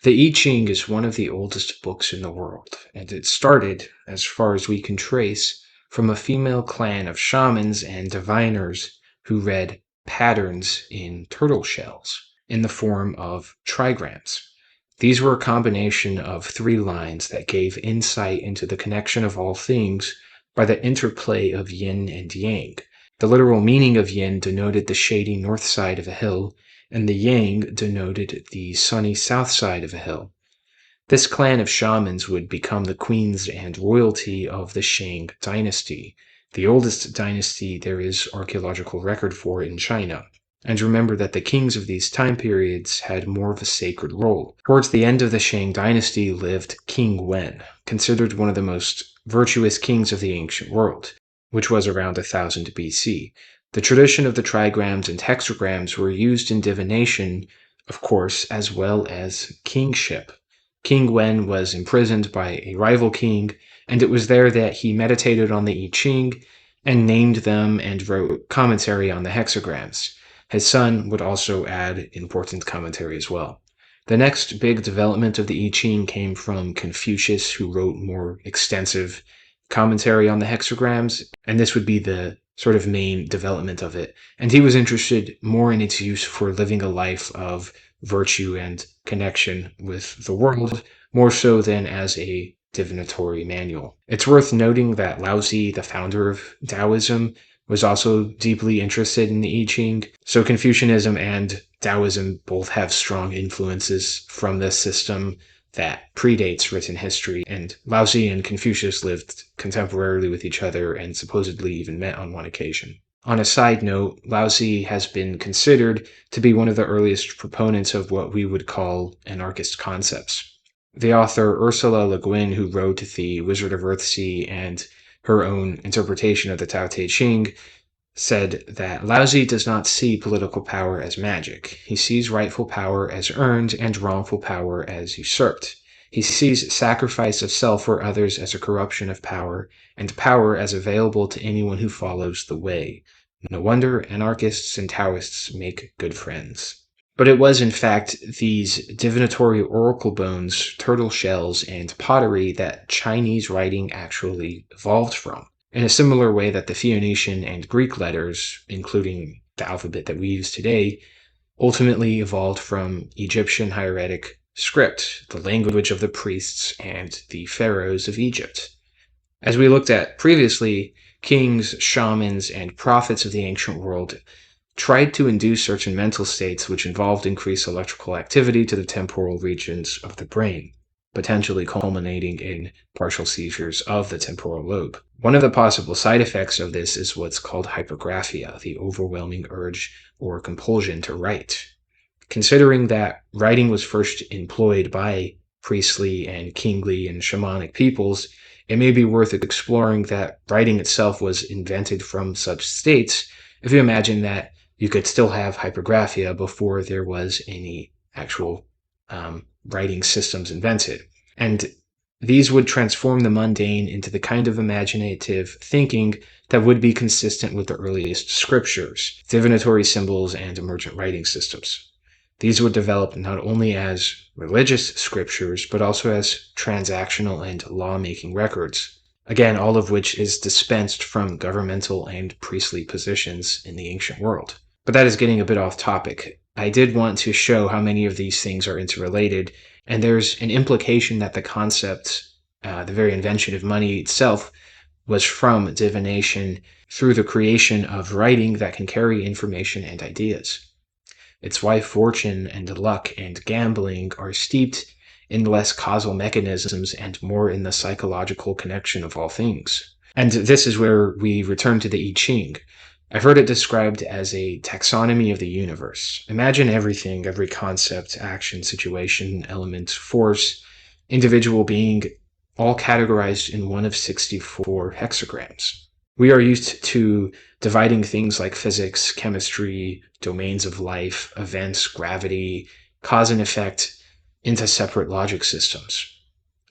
The I Ching is one of the oldest books in the world, and it started, as far as we can trace, from a female clan of shamans and diviners who read patterns in turtle shells in the form of trigrams. These were a combination of three lines that gave insight into the connection of all things by the interplay of yin and yang. The literal meaning of yin denoted the shady north side of a hill, and the yang denoted the sunny south side of a hill. This clan of shamans would become the queens and royalty of the Shang dynasty, the oldest dynasty there is archaeological record for in China. And remember that the kings of these time periods had more of a sacred role. Towards the end of the Shang dynasty lived King Wen, considered one of the most virtuous kings of the ancient world, which was around 1000 BC. The tradition of the trigrams and hexagrams were used in divination, of course, as well as kingship. King Wen was imprisoned by a rival king, and it was there that he meditated on the I Ching and named them and wrote commentary on the hexagrams. His son would also add important commentary as well. The next big development of the I Ching came from Confucius, who wrote more extensive commentary on the hexagrams, and this would be the sort of main development of it. And he was interested more in its use for living a life of virtue and connection with the world, more so than as a divinatory manual. It's worth noting that Laozi, the founder of Taoism, was also deeply interested in the I Ching, so Confucianism and Taoism both have strong influences from this system that predates written history, and Laozi and Confucius lived contemporarily with each other and supposedly even met on one occasion. On a side note, Laozi has been considered to be one of the earliest proponents of what we would call anarchist concepts. The author Ursula Le Guin, who wrote The Wizard of Earthsea and her own interpretation of the Tao Te Ching, said that Laozi does not see political power as magic. He sees rightful power as earned and wrongful power as usurped. He sees sacrifice of self for others as a corruption of power, and power as available to anyone who follows the way. No wonder anarchists and Taoists make good friends. But it was in fact these divinatory oracle bones, turtle shells, and pottery that Chinese writing actually evolved from, in a similar way that the Phoenician and Greek letters, including the alphabet that we use today, ultimately evolved from Egyptian hieratic script, the language of the priests and the pharaohs of Egypt. As we looked at previously, kings, shamans, and prophets of the ancient world tried to induce certain mental states which involved increased electrical activity to the temporal regions of the brain, potentially culminating in partial seizures of the temporal lobe. One of the possible side effects of this is what's called hypergraphia, the overwhelming urge or compulsion to write. Considering that writing was first employed by priestly and kingly and shamanic peoples, it may be worth exploring that writing itself was invented from such states if you imagine that you could still have hypergraphia before there was any actual writing systems invented. And these would transform the mundane into the kind of imaginative thinking that would be consistent with the earliest scriptures, divinatory symbols, and emergent writing systems. These would develop not only as religious scriptures, but also as transactional and law-making records. Again, all of which is dispensed from governmental and priestly positions in the ancient world. But that is getting a bit off topic. I did want to show how many of these things are interrelated, and there's an implication that the concept, the very invention of money itself, was from divination through the creation of writing that can carry information and ideas. It's why fortune and luck and gambling are steeped in less causal mechanisms and more in the psychological connection of all things. And this is where we return to the I Ching. I've heard it described as a taxonomy of the universe. Imagine everything, every concept, action, situation, element, force, individual being, all categorized in one of 64 hexagrams. We are used to dividing things like physics, chemistry, domains of life, events, gravity, cause and effect into separate logic systems.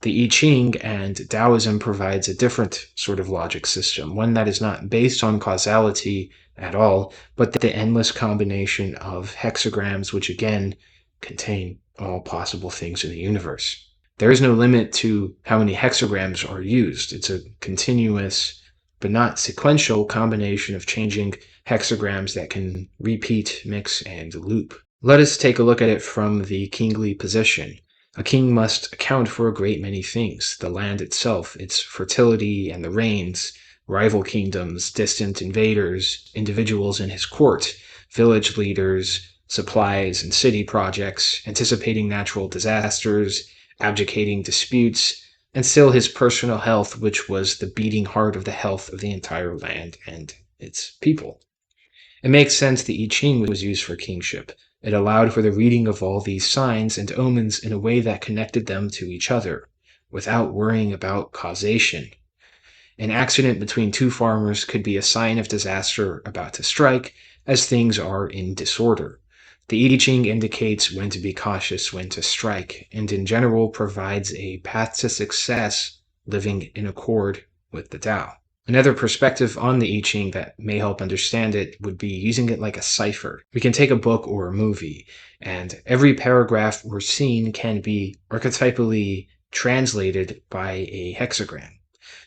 The I Ching and Taoism provides a different sort of logic system, one that is not based on causality at all, but the endless combination of hexagrams which again contain all possible things in the universe. There is no limit to how many hexagrams are used. It's a continuous, but not sequential, combination of changing hexagrams that can repeat, mix, and loop. Let us take a look at it from the kingly position. A king must account for a great many things: the land itself, its fertility and the rains, rival kingdoms, distant invaders, individuals in his court, village leaders, supplies and city projects, anticipating natural disasters, abdicating disputes, and still his personal health, which was the beating heart of the health of the entire land and its people. It makes sense the I Ching was used for kingship. It allowed for the reading of all these signs and omens in a way that connected them to each other, without worrying about causation. An accident between two farmers could be a sign of disaster about to strike, as things are in disorder. The I Ching indicates when to be cautious, when to strike, and in general provides a path to success living in accord with the Tao. Another perspective on the I Ching that may help understand it would be using it like a cipher. We can take a book or a movie, and every paragraph or scene can be archetypally translated by a hexagram,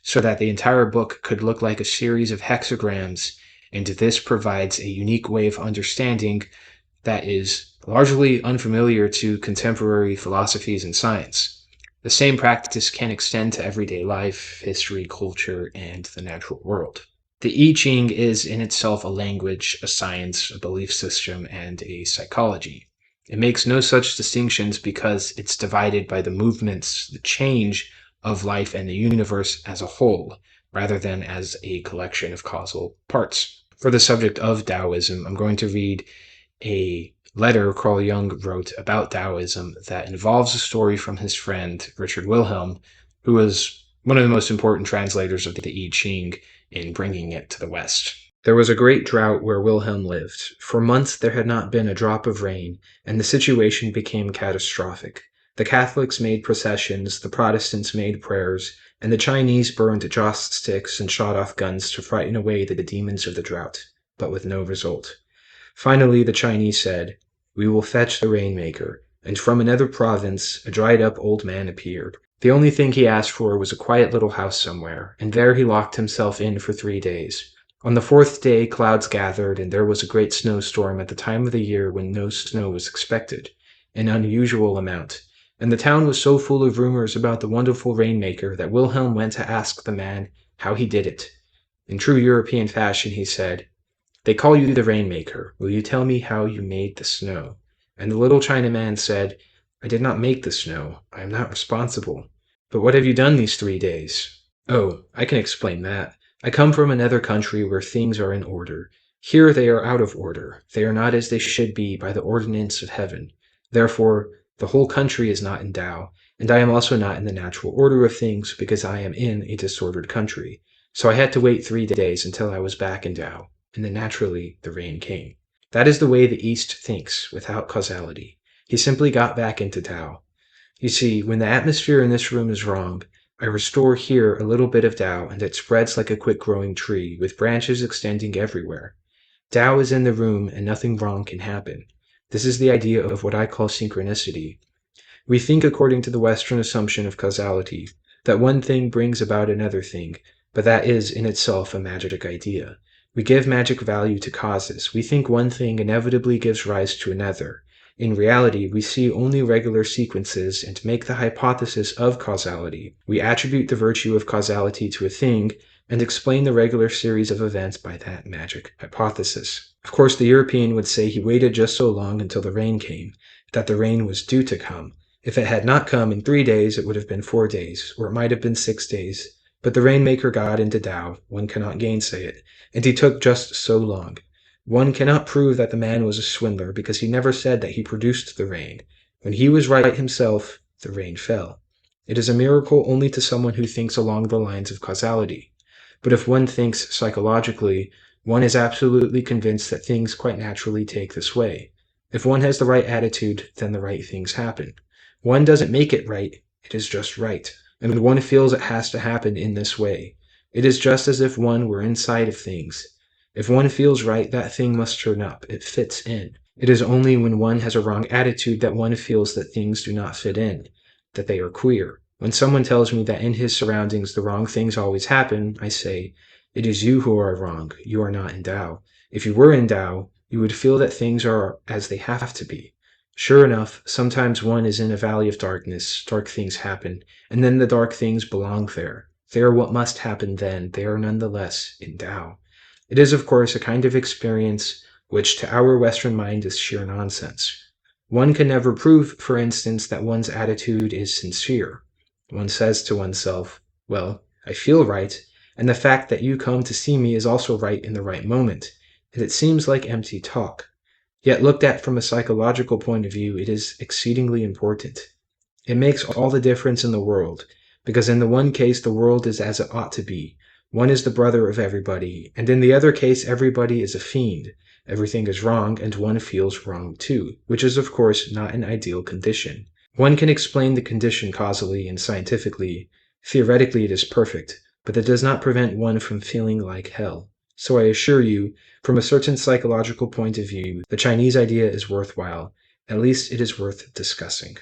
so that the entire book could look like a series of hexagrams, and this provides a unique way of understanding that is largely unfamiliar to contemporary philosophies and science. The same practice can extend to everyday life, history, culture, and the natural world. The I Ching is in itself a language, a science, a belief system, and a psychology. It makes no such distinctions because it's divided by the movements, the change of life and the universe as a whole, rather than as a collection of causal parts. For the subject of Taoism, I'm going to read a letter Carl Jung wrote about Taoism that involves a story from his friend Richard Wilhelm, who was one of the most important translators of the I Ching in bringing it to the West. There was a great drought where Wilhelm lived. For months there had not been a drop of rain, and the situation became catastrophic. The Catholics made processions, the Protestants made prayers, and the Chinese burned joss sticks and shot off guns to frighten away the demons of the drought, but with no result. Finally, the Chinese said, "We will fetch the rainmaker," and from another province a dried-up old man appeared. The only thing he asked for was a quiet little house somewhere, and there he locked himself in for 3 days. On the 4th day clouds gathered, and there was a great snowstorm at the time of the year when no snow was expected, an unusual amount, and the town was so full of rumors about the wonderful rainmaker that Wilhelm went to ask the man how he did it. In true European fashion, he said, "They call you the rainmaker. Will you tell me how you made the snow?" And the little Chinaman said, "I did not make the snow. I am not responsible. But what have you done these 3 days?" "Oh, I can explain that. I come from another country where things are in order. Here they are out of order. They are not as they should be by the ordinance of heaven. Therefore, the whole country is not in Tao, and I am also not in the natural order of things because I am in a disordered country. So I had to wait 3 days until I was back in Tao, and then naturally the rain came." That is the way the East thinks, without causality. He simply got back into Tao. You see, when the atmosphere in this room is wrong, I restore here a little bit of Tao, and it spreads like a quick-growing tree, with branches extending everywhere. Tao is in the room, and nothing wrong can happen. This is the idea of what I call synchronicity. We think according to the Western assumption of causality, that one thing brings about another thing, but that is in itself a magic idea. We give magic value to causes. We think one thing inevitably gives rise to another. In reality, we see only regular sequences and make the hypothesis of causality. We attribute the virtue of causality to a thing and explain the regular series of events by that magic hypothesis. Of course, the European would say he waited just so long until the rain came, that the rain was due to come. If it had not come in 3 days, it would have been 4 days, or it might have been 6 days. But the rainmaker got into Tao, one cannot gainsay it, and he took just so long. One cannot prove that the man was a swindler because he never said that he produced the rain. When he was right himself, the rain fell. It is a miracle only to someone who thinks along the lines of causality. But if one thinks psychologically, one is absolutely convinced that things quite naturally take this way. If one has the right attitude, then the right things happen. One doesn't make it right, it is just right. And one feels it has to happen in this way. It is just as if one were inside of things. If one feels right, that thing must turn up. It fits in. It is only when one has a wrong attitude that one feels that things do not fit in, that they are queer. When someone tells me that in his surroundings the wrong things always happen, I say, it is you who are wrong, you are not in Tao. If you were in Tao, you would feel that things are as they have to be. Sure enough, sometimes one is in a valley of darkness, dark things happen, and then the dark things belong there. They are what must happen then, they are nonetheless in Tao. It is, of course, a kind of experience which to our Western mind is sheer nonsense. One can never prove, for instance, that one's attitude is sincere. One says to oneself, well, I feel right, and the fact that you come to see me is also right in the right moment, and it seems like empty talk. Yet looked at from a psychological point of view, it is exceedingly important. It makes all the difference in the world, because in the one case the world is as it ought to be. One is the brother of everybody, and in the other case everybody is a fiend. Everything is wrong, and one feels wrong too, which is of course not an ideal condition. One can explain the condition causally and scientifically. Theoretically it is perfect, but that does not prevent one from feeling like hell. So I assure you, from a certain psychological point of view, the Chinese idea is worthwhile. At least it is worth discussing.